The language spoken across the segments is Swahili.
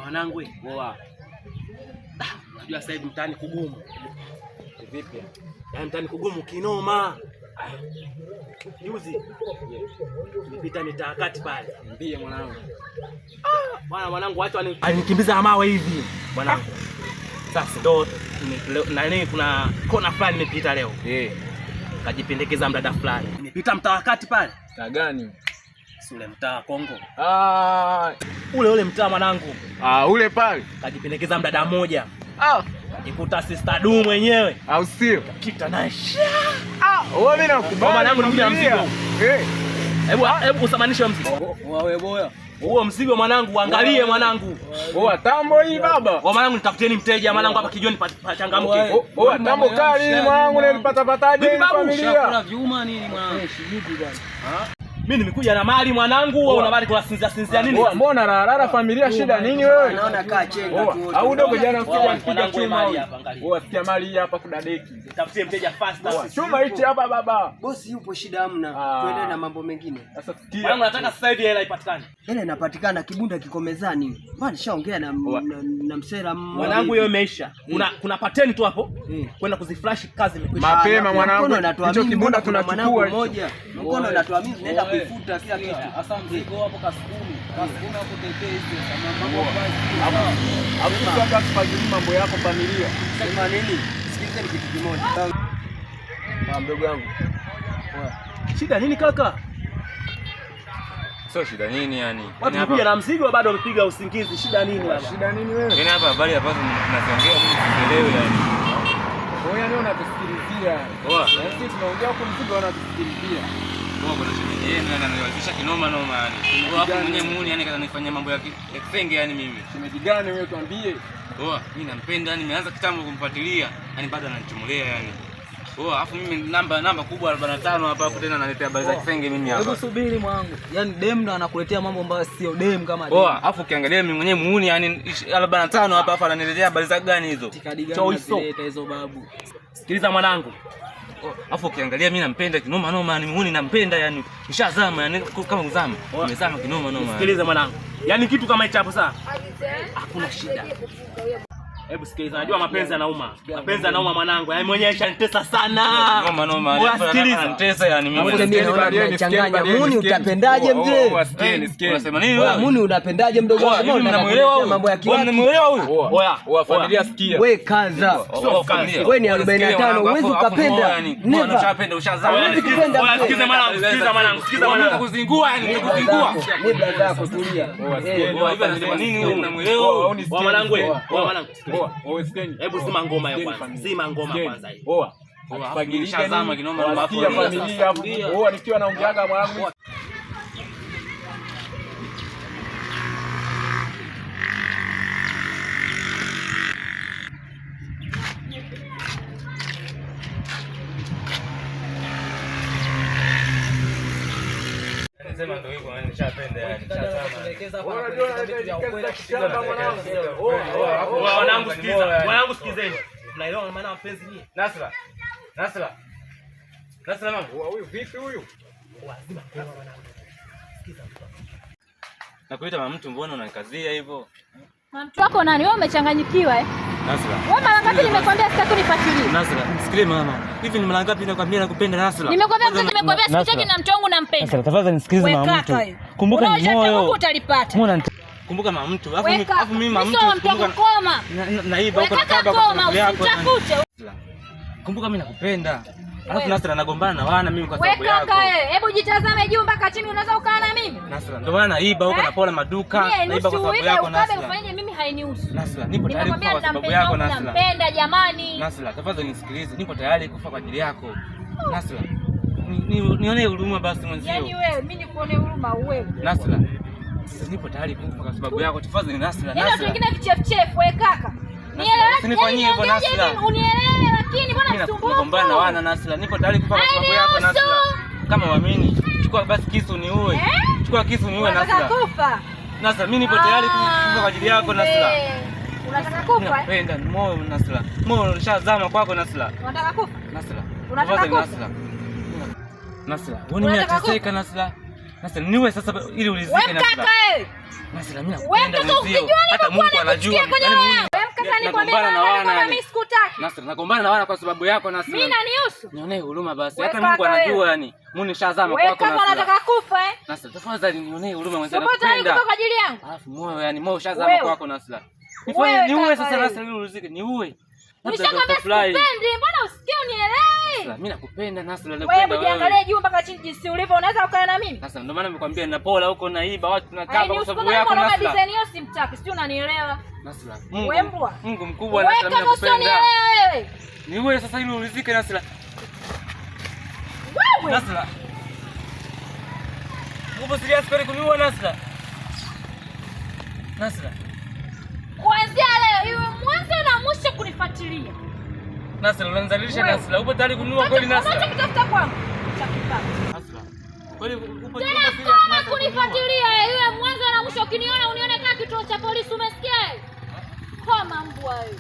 Wanangu poa. Unajua sasa hivi mtaani kugumu. Vipi? Yaani mtaani kugumu kinoma. Juzi nilipita mitaa kati pale. Niambie mwanangu. Bwana mwanangu watu alinikimbiza mawe hivi mwanangu. Sasa ndo nani kuna kona fulani nimepita leo. Kajipendekeza mdada fulani. Nimepita mtaa kati pale. Mtaa gani? Ule mtaa Kongo. Ule mtaa mwanangu. Ule pale. Kajipendekeza mdada mmoja. Kajikuta sister du mwenyewe. Au sio? Kita naye. Wewe mimi nakubali. Mwanangu nikuja mzigo. Hebu usamanishe mzigo. Wewe boya. Huo mzigo mwanangu angalie mwanangu. Tambo hii baba. Mwanangu nitafutieni mteja mwanangu hapa kijoni pachangamke. Tambo kali mwanangu nilipata pataje familia. Kuna vyuma nini mwanangu? Shigidi bwana. Mimi nimekuja na mali mwanangu, wewe unabaki kwa sinzia nini? Mbona rara familia shida nini wewe? Naona kaa chenga tu. Au dogo jana usikia chuma hapa. Wewe sikia mali hapa kudadeki. Tafutie mteja fast. Chuma hichi hapa baba. Bosi yupo shida hamna. Tuende na mambo mengine. Sasa sikia. Mwanangu nataka sasa hivi hela ipatikane. Hela inapatikana, kibunda kiko mezani. Mbona nishaongea na msera mwanangu, hiyo imeisha. Kuna pateni tu hapo. Kwenda kuziflash kazi imekwisha. Mapema mwanangu. Hicho kibunda tunachukua moja. Mkono unatuamini tunaenda kuifuta kila kitu. Sasa mzigo hapo kasukumi hapo tetei hizo mambo hapo hapa tufanye mambo yako familia. Sema nini? Sikilizeni kitu kimoja. Mdogo wangu. Shida nini kaka? Sio shida nini yani? Watu kuja na mzigo bado wamepiga usingizi. Shida nini baba? Shida nini wewe? Yaani hapa habari ambazo tunaziongea mimi sielewi yani. Wewe ndio unatusikilizia. Sisi tunaongea huko mzigo wanatusikilizia. Kuna shemeji yenu ananiwazisha kinoma noma yani. Hapo mwenyewe muone yani kananifanyia mambo ya kifenge yani mimi. Shemeji gani wewe tuambie? Mimi nampenda yani, nimeanza kitambo kumfuatilia. Yani bado ananichomolea yani. Alafu mimi namba kubwa 45 hapa hapo tena ananiletea habari za kifenge mimi hapa. Hebu subiri mwanangu. Yaani dem ndo anakuletea mambo ambayo sio dem kama dem. Alafu ukiangalia mimi mwenyewe muuni yani 45 hapa hapa ananiletea habari za gani hizo? Choice hizo babu. Sikiliza mwanangu. Alafu ukiangalia mimi nampenda kinoma noma yani, muuni nampenda yani. Nishazama yani kama uzama. Nimezama kinoma noma. Sikiliza mwanangu. Yaani kitu kama hicho hapo sasa. Hakuna shida. Hebu sikiliza, najua mapenzi yanauma. Mapenzi yanauma mwanangu. Yaani mwenyewe shanitesa sana. Noma. Sikiliza. Ananitesa yani mimi. Unachanganya. Muni utapendaje mzee? Sikieni. Unasema nini wewe? Muni unapendaje mdogo wangu? Unamuelewa mambo ya kiasi. Unamuelewa huyu? Oya, familia sikia. Wewe kaza. Wewe ni 45 huwezi ukapenda. Unachapenda ushazama. Sikiza mwanangu. Kuzingua yani kuzingua. Ni brother yako tulia. Hivi anasema nini wewe? Unamuelewa? Mwanangu wewe. Mwanangu. Hebu zima ngoma ya kwanza. Zima ngoma kwanza hii. Shazama kinoma hapo. Familia hapo. Nikiwa naongeaga mwanangu. Sema ndio hivyo yani, nishapenda yani. Mwanangu sikizeni. Tunaelewa maana mapenzi ni. Nasra mama. Huyu vipi huyu? Lazima kwa mwanangu. Sikiza. Nakuita mama mtu, mbona unanikazia hivyo? Mtu wako nani? Wewe umechanganyikiwa Nasra. Wewe mara ngapi nimekwambia sitaki unifuatilie? Nasra, msikilie mama. Hivi ni mara ngapi nakwambia nakupenda Nasra? Nimekwambia sitaki na mtu wangu nampenda. Nasra, tafadhali nisikilize mama mtu. Kumbuka ni moyo. Mungu utalipata. Mbona kumbuka mama mtu. Alafu mimi mama mtu kumbuka koma. Naiba huko nakaba kwa familia yako. Kumbuka mimi nakupenda. Alafu Nasra nagombana na wana mimi kwa sababu yako. Wewe kaka, hebu jitazame juu mpaka chini, unaweza ukaa na mimi? Nasra, ndio maana naiba huko napola maduka, naiba kwa sababu yako Nasra. Ufanye mimi hainihusu. Nasra, nipo tayari kufa kwa sababu yako Nasra. Nampenda jamani. Nasra, tafadhali nisikilize. Nipo tayari kufa kwa ajili yako. Nasra. Nione huruma basi mwenzio. Yaani wewe mimi nikuone huruma wewe. Nasra. Nipo tayari kufa kwa sababu yako. Tafadhali Nasra. Yaani watu wengine kichefuchefu wewe kaka. Nielewe. Usinifanyie hivyo Nasra. Unielewe lakini mbona msumbufu? Nagombana na wana Nasra. Nipo tayari kufa kwa sababu yako Nasra. Kama uamini, chukua basi kisu niue. Chukua kisu niue Nasra. Unataka kufa? Nasra, mimi nipo tayari kufa kwa ajili yako Nasra. Unataka kufa? Napenda moyo Nasra. Moyo unashazama kwako Nasra. Unataka kufa? Nasra. Unataka kufa? Nasra. Wewe unateseka Nasra. Nasra niwe sasa ili ulizike Wewe Nasra. kaka wewe. Nasra mimi Wewe nakupenda mtoto mwenzio. ukijua Hata Mungu anajua. Wewe mkaka nikwambia kwamba mimi sikutaki. Nasra nagombana na wana kwa sababu yako Nasra. Mimi nanihusu. Nionee huruma basi. Wewe Hata Mungu kaka anajua yani. Mungu nishazama Wewe kwako Nasra. kaka unataka kufa eh? Nasra tafadhali nionee huruma mwenzio Sio tayari nakupenda. kufa kwa ajili yangu. Alafu moyo yani moyo ushazama Wewe. kwako Nasra. Wewe Niue kaka sasa wewe. Nasra ili ulizike. Niue. Nishakwambia sikupendi, mbona usikie unielewi? Mimi nakupenda Nasra, Wewe nakupenda ujiangalie juu mpaka chini jinsi ulivyo, unaweza ukae na mimi? Sasa ndio maana nimekwambia ninapola huko naiba watu tunakaba kwa sababu yako yako na Nasra. design hiyo simtaki, sio unanielewa? Nasra. Wewe mbwa. Mungu mkubwa Wewe Nasra, mimi kama sio nakupenda. unielewa wewe. Ni wewe sasa ili ulizike Nasra. Wewe. Nasra. Upo serious kweli kuniua Nasra? Nasra. Kuanzia leo iwe mwanzo na mwisho kunifuatilia. Nasra unanizalilisha Nasra. Upo tayari kuniua kweli Nasra? Unachokitafuta kwangu. Chakipata. Nasra. Kweli upo Tena serious kama Nasra kunifuatilia iwe mwanzo na mwisho, ukiniona unione kama kituo cha polisi, umesikia? Koma mbwa wewe.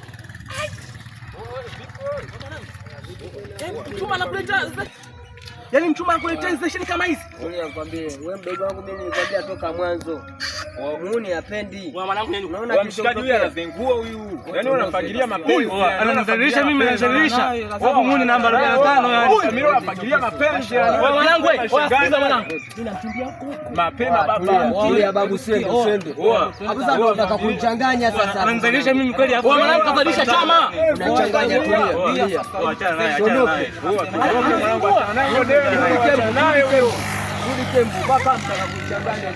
Mchuma anakuleta. Yaani mchuma anakuleta station kama hizi. Ngoja nikwambie, wewe mdogo wangu mimi nilikwambia toka mwanzo. Muuni hapendi. Wa mwanangu nini? Unaona Mshikaji huyu anazengua huyu. Yaani unafagilia mapenzi. ananizalilisha mimi ananizalilisha. Wapo Mungu namba 45 yani. Mimi unafagilia mapenzi yani. Wewe mwanangu wewe, sikiliza mwanangu. Mapema baba. Wewe ya babu sende. Hapo sasa unataka kunichanganya sasa. Ananizalilisha mimi kweli hapo. Wewe mwanangu kazalisha chama. Unachanganya tulia. Achana naye, achana naye. Mwanangu naye huyo. Rudi kembu mpaka mtaka kuchanganya.